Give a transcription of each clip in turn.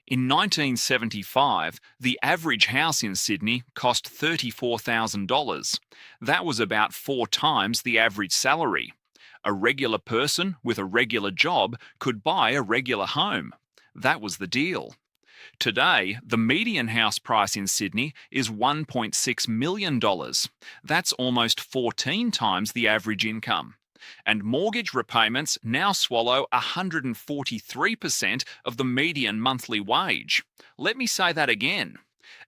In 1975, the average house in Sydney cost $34,000. That was about 4 times the average salary. A regular person with a regular job could buy a regular home. That was the deal. Today, the median house price in Sydney is $1.6 million. That's almost 14 times the average income. And mortgage repayments now swallow 143% of the median monthly wage. Let me say that again.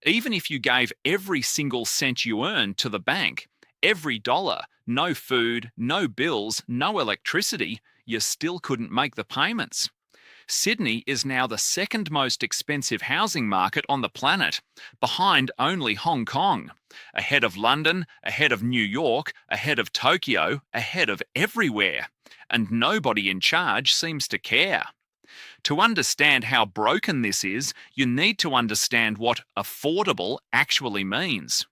Even if you gave every single cent you earned to the bank, every dollar, no food, no bills, no electricity, you still couldn't make the payments. Sydney is now the second most expensive housing market on the planet, behind only Hong Kong, ahead of London, ahead of New York, ahead of Tokyo, ahead of everywhere. And nobody in charge seems to care. To understand how broken this is, you need to understand what affordable actually means.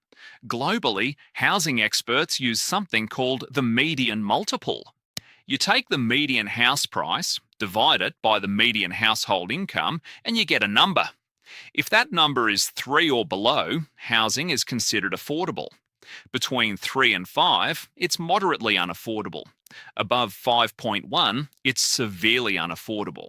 Globally, housing experts use something called the median multiple. You take the median house price, divide it by the median household income, and you get a number. If that number is 3 or below, housing is considered affordable. Between 3 and 5, it's moderately unaffordable. Above 5.1, it's severely unaffordable.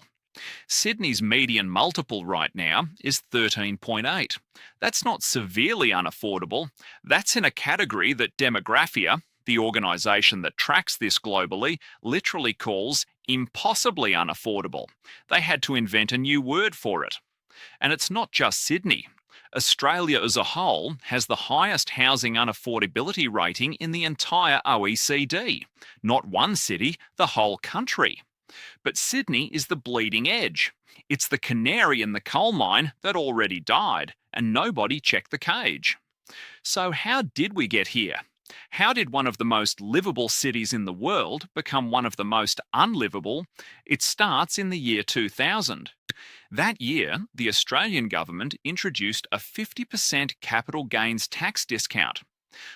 Sydney's median multiple right now is 13.8. That's not severely unaffordable. That's in a category that Demographia, the organisation that tracks this globally, literally calls impossibly unaffordable. They had to invent a new word for it. And it's not just Sydney. Australia as a whole has the highest housing unaffordability rating in the entire OECD. Not one city, the whole country. But Sydney is the bleeding edge. It's the canary in the coal mine that already died, and nobody checked the cage. So how did we get here? How did one of the most livable cities in the world become one of the most unlivable? It starts in the year 2000. That year, the Australian government introduced a 50% capital gains tax discount.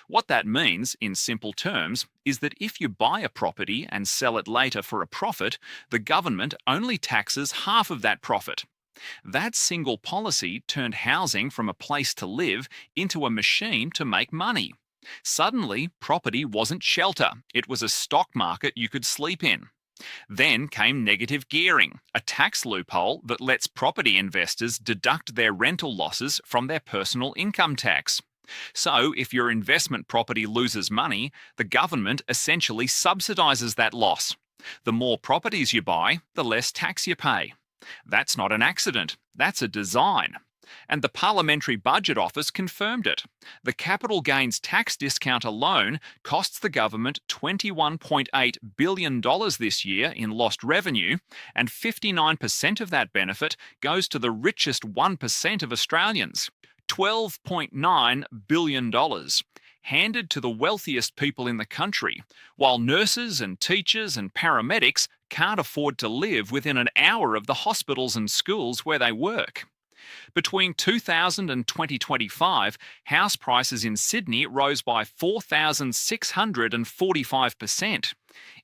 What that means, in simple terms, is that if you buy a property and sell it later for a profit, the government only taxes half of that profit. That single policy turned housing from a place to live into a machine to make money. Suddenly, property wasn't shelter, it was a stock market you could sleep in. Then came negative gearing, a tax loophole that lets property investors deduct their rental losses from their personal income tax. So, if your investment property loses money, the government essentially subsidises that loss. The more properties you buy, the less tax you pay. That's not an accident, that's a design. And the Parliamentary Budget Office confirmed it. The capital gains tax discount alone costs the government $21.8 billion this year in lost revenue, and 59% of that benefit goes to the richest 1% of Australians. $12.9 billion, handed to the wealthiest people in the country, while nurses and teachers and paramedics can't afford to live within an hour of the hospitals and schools where they work. Between 2000 and 2025, house prices in Sydney rose by 4,645%.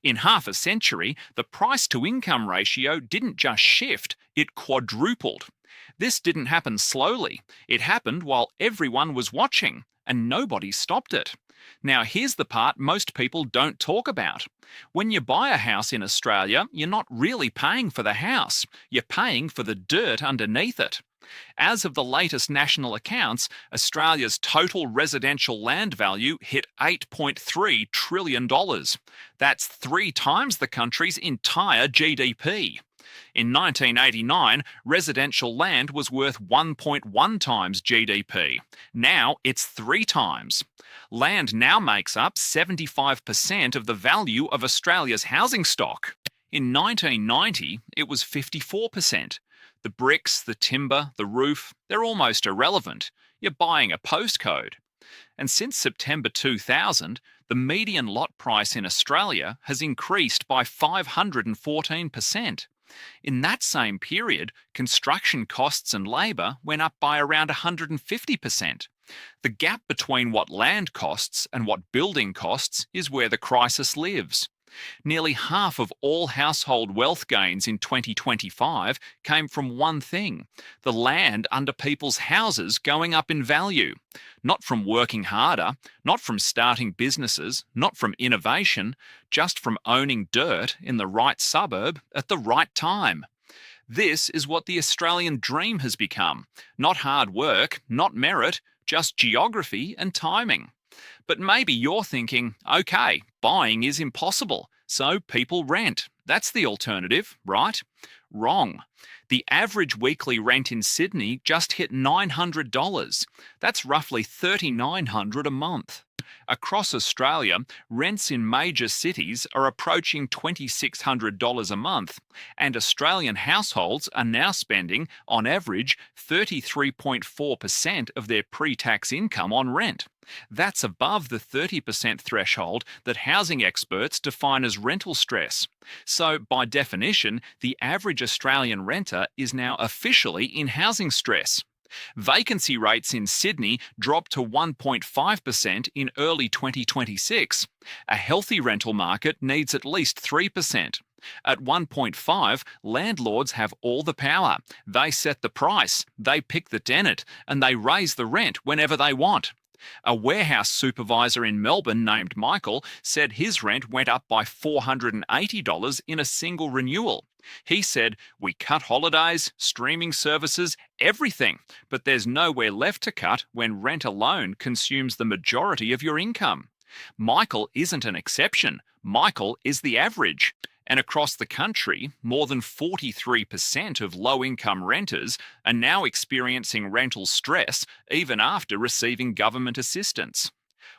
In half a century, the price-to-income ratio didn't just shift, it quadrupled. This didn't happen slowly. It happened while everyone was watching, and nobody stopped it. Now, here's the part most people don't talk about. When you buy a house in Australia, you're not really paying for the house. You're paying for the dirt underneath it. As of the latest national accounts, Australia's total residential land value hit $8.3 trillion. That's 3 times the country's entire GDP. In 1989, residential land was worth 1.1 times GDP. Now it's 3 times. Land now makes up 75% of the value of Australia's housing stock. In 1990, it was 54%. The bricks, the timber, the roof, they're almost irrelevant. You're buying a postcode. And since September 2000, the median lot price in Australia has increased by 514%. In that same period, construction costs and labour went up by around 150%. The gap between what land costs and what building costs is where the crisis lives. Nearly half of all household wealth gains in 2025 came from one thing: the land under people's houses going up in value. Not from working harder, not from starting businesses, not from innovation, just from owning dirt in the right suburb at the right time. This is what the Australian dream has become: not hard work, not merit, just geography and timing. But maybe you're thinking, okay, buying is impossible, so people rent. That's the alternative, right? Wrong. The average weekly rent in Sydney just hit $900. That's roughly $3,900 a month. Across Australia, rents in major cities are approaching $2,600 a month, and Australian households are now spending, on average, 33.4% of their pre-tax income on rent. That's above the 30% threshold that housing experts define as rental stress. So, by definition, the average Australian renter is now officially in housing stress. Vacancy rates in Sydney dropped to 1.5% in early 2026. A healthy rental market needs at least 3%. At 1.5, landlords have all the power. They set the price, they pick the tenant, and they raise the rent whenever they want. A warehouse supervisor in Melbourne named Michael said his rent went up by $480 in a single renewal. He said, "We cut holidays, streaming services, everything, but there's nowhere left to cut when rent alone consumes the majority of your income." Michael isn't an exception. Michael is the average. And across the country, more than 43% of low-income renters are now experiencing rental stress even after receiving government assistance.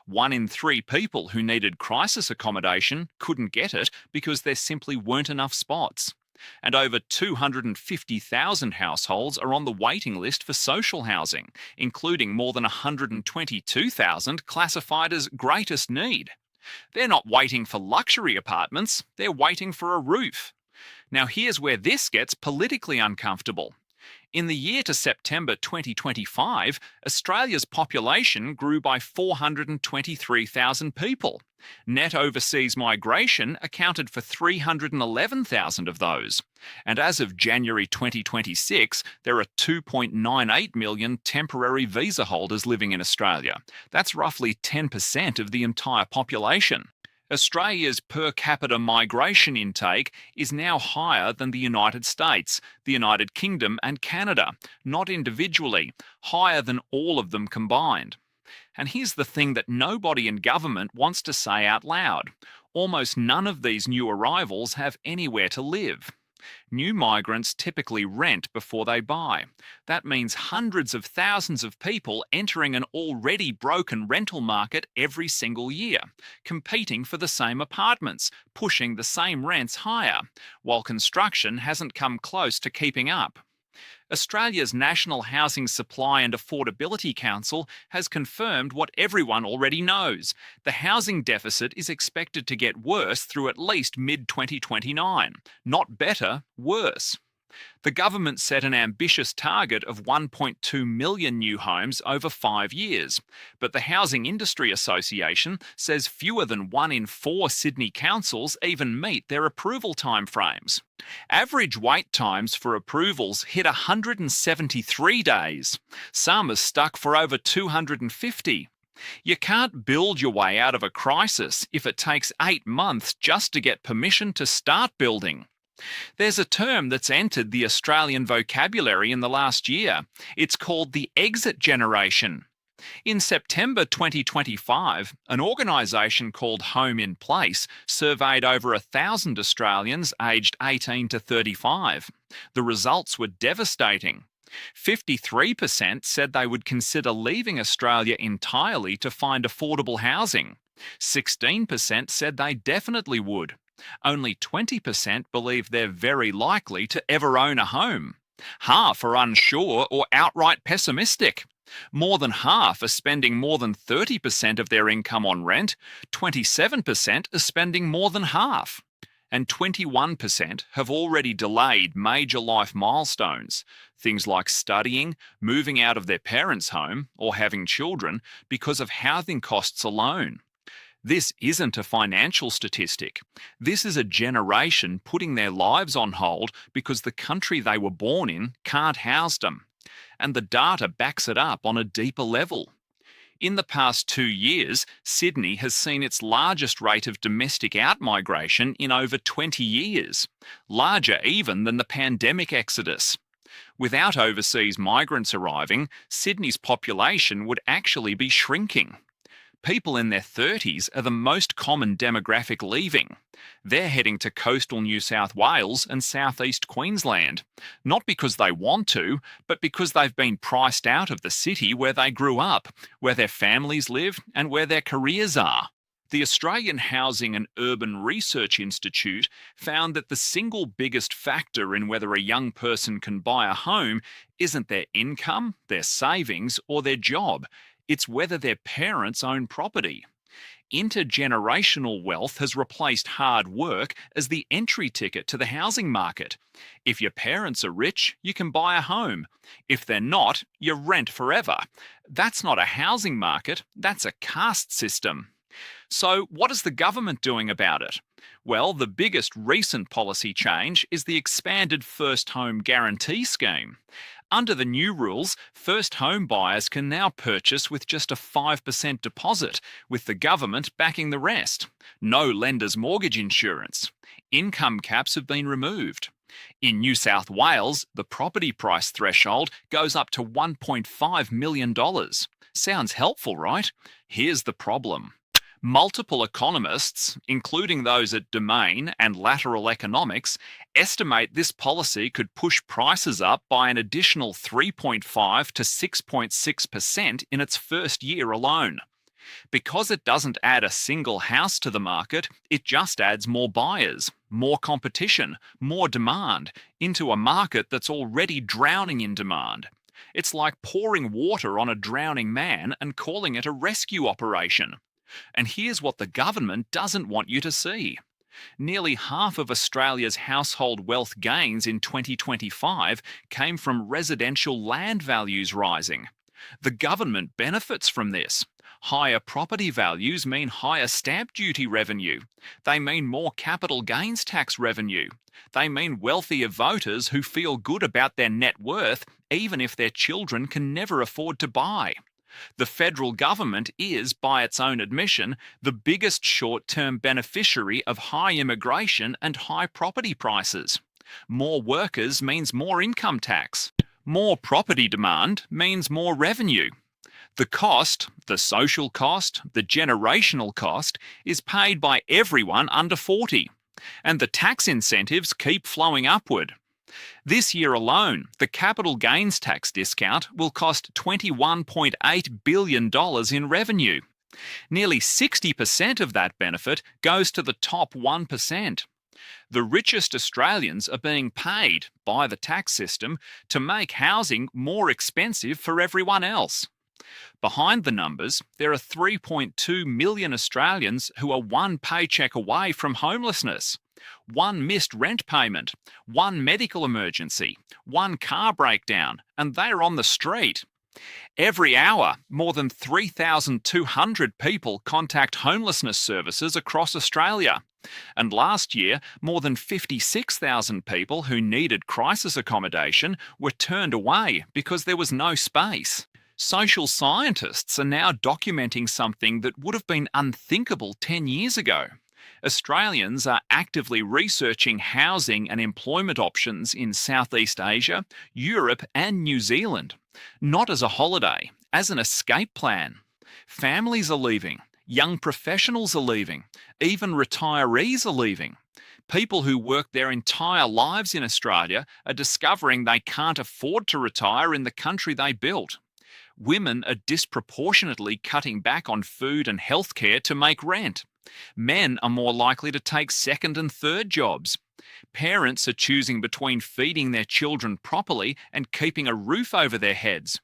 1 in 3 people who needed crisis accommodation couldn't get it because there simply weren't enough spots. And over 250,000 households are on the waiting list for social housing, including more than 122,000 classified as greatest need. They're not waiting for luxury apartments, they're waiting for a roof. Now here's where this gets politically uncomfortable. In the year to September 2025, Australia's population grew by 423,000 people. Net overseas migration accounted for 311,000 of those. And as of January 2026, there are 2.98 million temporary visa holders living in Australia. That's roughly 10% of the entire population. Australia's per capita migration intake is now higher than the United States, the United Kingdom, and Canada, not individually, higher than all of them combined. And here's the thing that nobody in government wants to say out loud: almost none of these new arrivals have anywhere to live. New migrants typically rent before they buy. That means hundreds of thousands of people entering an already broken rental market every single year, competing for the same apartments, pushing the same rents higher, while construction hasn't come close to keeping up. Australia's National Housing Supply and Affordability Council has confirmed what everyone already knows: the housing deficit is expected to get worse through at least mid-2029. Not better, worse. The government set an ambitious target of 1.2 million new homes over 5 years, but the Housing Industry Association says fewer than 1 in 4 Sydney councils even meet their approval timeframes. Average wait times for approvals hit 173 days. Some are stuck for over 250. You can't build your way out of a crisis if it takes 8 months just to get permission to start building. There's a term that's entered the Australian vocabulary in the last year. It's called the exit generation. In September 2025, an organisation called Home in Place surveyed over 1,000 Australians aged 18 to 35. The results were devastating. 53% said they would consider leaving Australia entirely to find affordable housing. 16% said they definitely would. Only 20% believe they're very likely to ever own a home. Half are unsure or outright pessimistic. More than half are spending more than 30% of their income on rent. 27% are spending more than half. And 21% have already delayed major life milestones, things like studying, moving out of their parents' home, or having children, because of housing costs alone. This isn't a financial statistic. This is a generation putting their lives on hold because the country they were born in can't house them. And the data backs it up on a deeper level. In the past 2 years, Sydney has seen its largest rate of domestic outmigration in over 20 years, larger even than the pandemic exodus. Without overseas migrants arriving, Sydney's population would actually be shrinking. People in their 30s are the most common demographic leaving. They're heading to coastal New South Wales and southeast Queensland, not because they want to, but because they've been priced out of the city where they grew up, where their families live, and where their careers are. The Australian Housing and Urban Research Institute found that the single biggest factor in whether a young person can buy a home isn't their income, their savings, or their job. It's whether their parents own property. Intergenerational wealth has replaced hard work as the entry ticket to the housing market. If your parents are rich, you can buy a home. If they're not, you rent forever. That's not a housing market, that's a caste system. So, what is the government doing about it? Well, the biggest recent policy change is the expanded First Home Guarantee Scheme. Under the new rules, first home buyers can now purchase with just a 5% deposit, with the government backing the rest. No lender's mortgage insurance. Income caps have been removed. In New South Wales, the property price threshold goes up to $1.5 million. Sounds helpful, right? Here's the problem. Multiple economists, including those at Domain and Lateral Economics, estimate this policy could push prices up by an additional 3.5 to 6.6% in its first year alone. Because it doesn't add a single house to the market, it just adds more buyers, more competition, more demand into a market that's already drowning in demand. It's like pouring water on a drowning man and calling it a rescue operation. And here's what the government doesn't want you to see. Nearly half of Australia's household wealth gains in 2025 came from residential land values rising. The government benefits from this. Higher property values mean higher stamp duty revenue. They mean more capital gains tax revenue. They mean wealthier voters who feel good about their net worth even if their children can never afford to buy. The federal government is, by its own admission, the biggest short-term beneficiary of high immigration and high property prices. More workers means more income tax. More property demand means more revenue. The cost, the social cost, the generational cost, is paid by everyone under 40. And the tax incentives keep flowing upward. This year alone, the capital gains tax discount will cost $21.8 billion in revenue. Nearly 60% of that benefit goes to the top 1%. The richest Australians are being paid by the tax system to make housing more expensive for everyone else. Behind the numbers, there are 3.2 million Australians who are one paycheck away from homelessness. One missed rent payment, one medical emergency, one car breakdown, and they're on the street. Every hour, more than 3,200 people contact homelessness services across Australia. And last year, more than 56,000 people who needed crisis accommodation were turned away because there was no space. Social scientists are now documenting something that would have been unthinkable 10 years ago. Australians are actively researching housing and employment options in Southeast Asia, Europe, and New Zealand, not as a holiday, as an escape plan. Families are leaving, young professionals are leaving, even retirees are leaving. People who worked their entire lives in Australia are discovering they can't afford to retire in the country they built. Women are disproportionately cutting back on food and healthcare to make rent. Men are more likely to take second and third jobs. Parents are choosing between feeding their children properly and keeping a roof over their heads.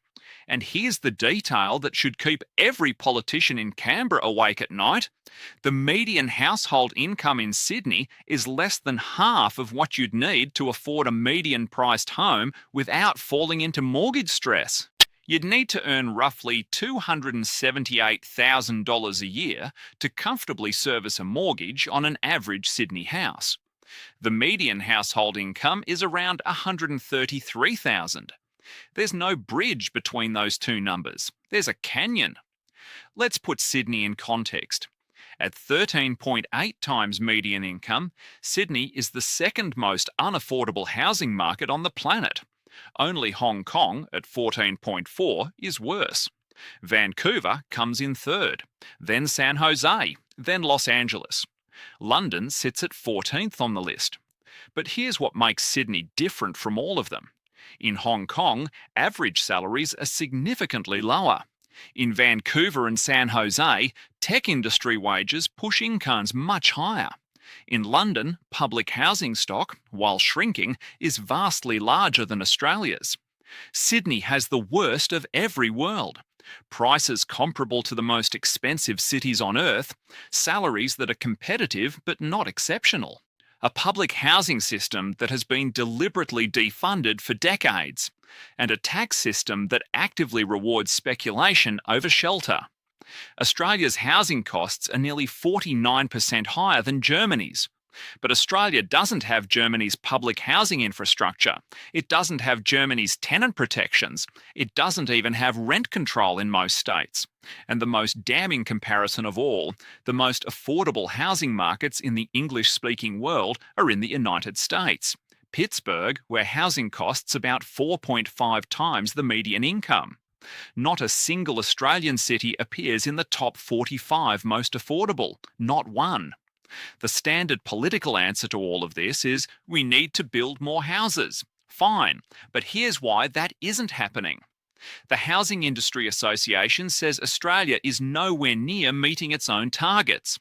And here's the detail that should keep every politician in Canberra awake at night. The median household income in Sydney is less than half of what you'd need to afford a median-priced home without falling into mortgage stress. You'd need to earn roughly $278,000 a year to comfortably service a mortgage on an average Sydney house. The median household income is around $133,000. There's no bridge between those two numbers. There's a canyon. Let's put Sydney in context. At 13.8 times median income, Sydney is the second most unaffordable housing market on the planet. Only Hong Kong, at 14.4, is worse. Vancouver comes in third, then San Jose, then Los Angeles. London sits at 14th on the list. But here's what makes Sydney different from all of them. In Hong Kong, average salaries are significantly lower. In Vancouver and San Jose, tech industry wages push incomes much higher. In London, public housing stock, while shrinking, is vastly larger than Australia's. Sydney has the worst of every world. Prices comparable to the most expensive cities on earth, salaries that are competitive but not exceptional. A public housing system that has been deliberately defunded for decades, and a tax system that actively rewards speculation over shelter. Australia's housing costs are nearly 49% higher than Germany's. But Australia doesn't have Germany's public housing infrastructure. It doesn't have Germany's tenant protections. It doesn't even have rent control in most states. And the most damning comparison of all, the most affordable housing markets in the English-speaking world are in the United States. Pittsburgh, where housing costs about 4.5 times the median income. Not a single Australian city appears in the top 45 most affordable. Not one. The standard political answer to all of this is, we need to build more houses. Fine, but here's why that isn't happening. The Housing Industry Association says Australia is nowhere near meeting its own targets.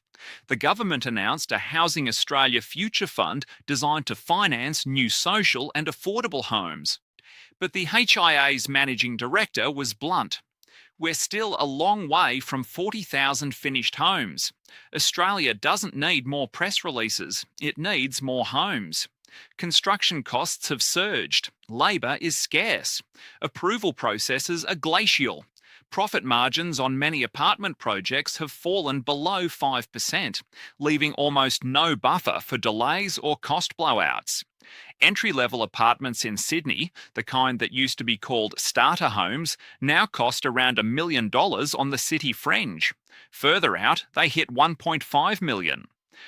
The government announced a Housing Australia Future Fund designed to finance new social and affordable homes. But the HIA's managing director was blunt. We're still a long way from 40,000 finished homes. Australia doesn't need more press releases, it needs more homes. Construction costs have surged, labour is scarce, approval processes are glacial. Profit margins on many apartment projects have fallen below 5%, leaving almost no buffer for delays or cost blowouts. Entry-level apartments in Sydney, the kind that used to be called starter homes, now cost around $1 million on the city fringe. Further out, they hit $1.5 million.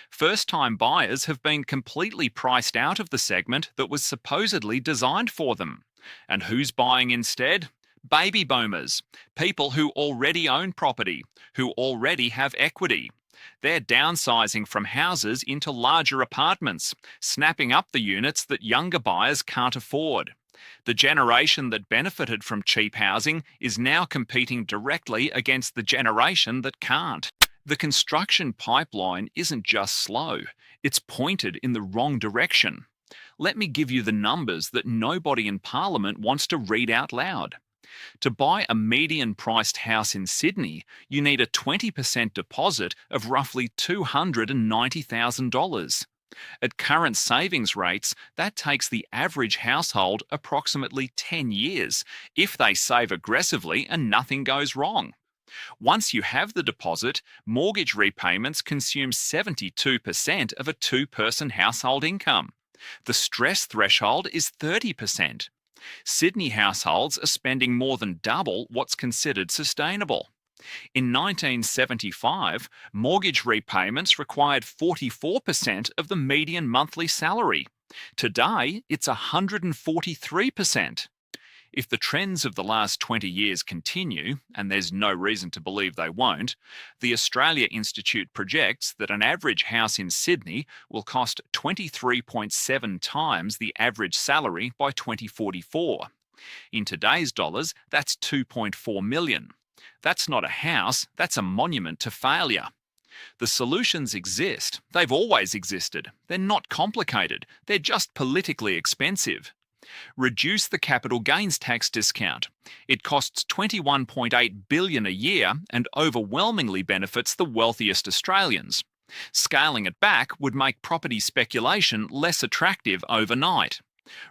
First-time buyers have been completely priced out of the segment that was supposedly designed for them. And who's buying instead? Baby boomers, people who already own property, who already have equity. They're downsizing from houses into larger apartments, snapping up the units that younger buyers can't afford. The generation that benefited from cheap housing is now competing directly against the generation that can't. The construction pipeline isn't just slow, it's pointed in the wrong direction. Let me give you the numbers that nobody in Parliament wants to read out loud. To buy a median-priced house in Sydney, you need a 20% deposit of roughly $290,000. At current savings rates, that takes the average household approximately 10 years, if they save aggressively and nothing goes wrong. Once you have the deposit, mortgage repayments consume 72% of a two-person household income. The stress threshold is 30%. Sydney households are spending more than double what's considered sustainable. In 1975, mortgage repayments required 44% of the median monthly salary. Today, it's 143%. If the trends of the last 20 years continue, and there's no reason to believe they won't, the Australia Institute projects that an average house in Sydney will cost 23.7 times the average salary by 2044. In today's dollars, that's $2.4 million. That's not a house, that's a monument to failure. The solutions exist. They've always existed. They're not complicated. They're just politically expensive. Reduce the capital gains tax discount. It costs $21.8 billion a year and overwhelmingly benefits the wealthiest Australians. Scaling it back would make property speculation less attractive overnight.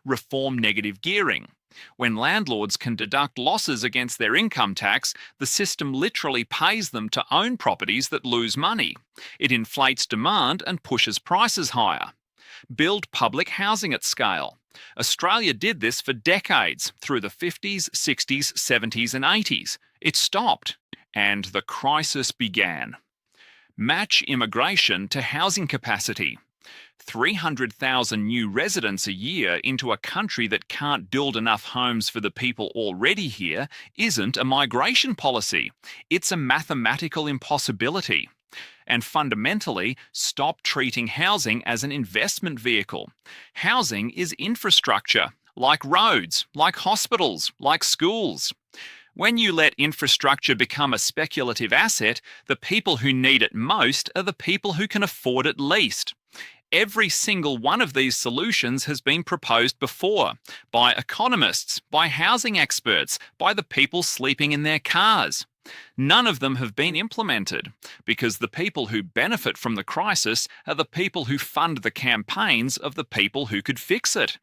Reform negative gearing. When landlords can deduct losses against their income tax, the system literally pays them to own properties that lose money. It inflates demand and pushes prices higher. Build public housing at scale. Australia did this for decades through the 50s, 60s, 70s, and 80s. It stopped, and the crisis began. Match immigration to housing capacity. 300,000 new residents a year into a country that can't build enough homes for the people already here isn't a migration policy. It's a mathematical impossibility. And fundamentally, stop treating housing as an investment vehicle. Housing is infrastructure, like roads, like hospitals, like schools. When you let infrastructure become a speculative asset, the people who need it most are the people who can afford it least. Every single one of these solutions has been proposed before by economists, by housing experts, by the people sleeping in their cars. None of them have been implemented because the people who benefit from the crisis are the people who fund the campaigns of the people who could fix it.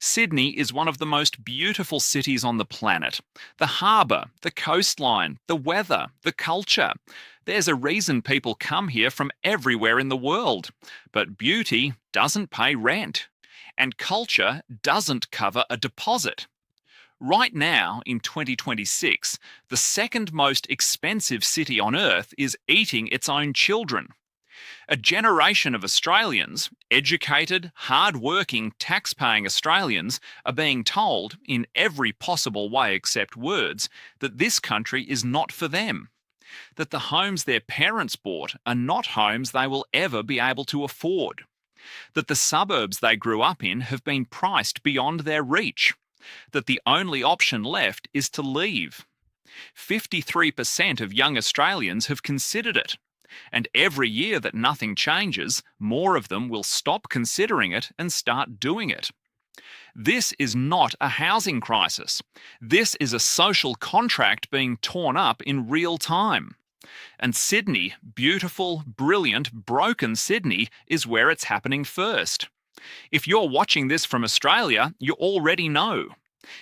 Sydney is one of the most beautiful cities on the planet. The harbour, the coastline, the weather, the culture. There's a reason people come here from everywhere in the world. But beauty doesn't pay rent. And culture doesn't cover a deposit. Right now, in 2026, the second most expensive city on earth is eating its own children. A generation of Australians, educated, hard-working, tax-paying Australians, are being told, in every possible way except words, that this country is not for them. That the homes their parents bought are not homes they will ever be able to afford. That the suburbs they grew up in have been priced beyond their reach. That the only option left is to leave. 53% of young Australians have considered it. And every year that nothing changes, more of them will stop considering it and start doing it. This is not a housing crisis. This is a social contract being torn up in real time. And Sydney, beautiful, brilliant, broken Sydney, is where it's happening first. If you're watching this from Australia, you already know.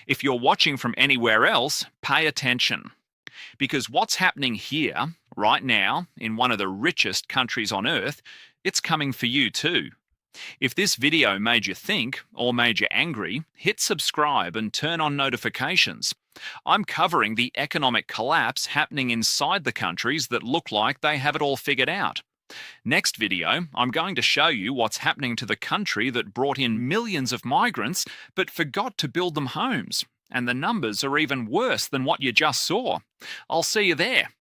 If you're watching from anywhere else, pay attention. Because what's happening here, right now, in one of the richest countries on earth, it's coming for you too. If this video made you think or made you angry, hit subscribe and turn on notifications. I'm covering the economic collapse happening inside the countries that look like they have it all figured out. Next video, I'm going to show you what's happening to the country that brought in millions of migrants but forgot to build them homes. And the numbers are even worse than what you just saw. I'll see you there.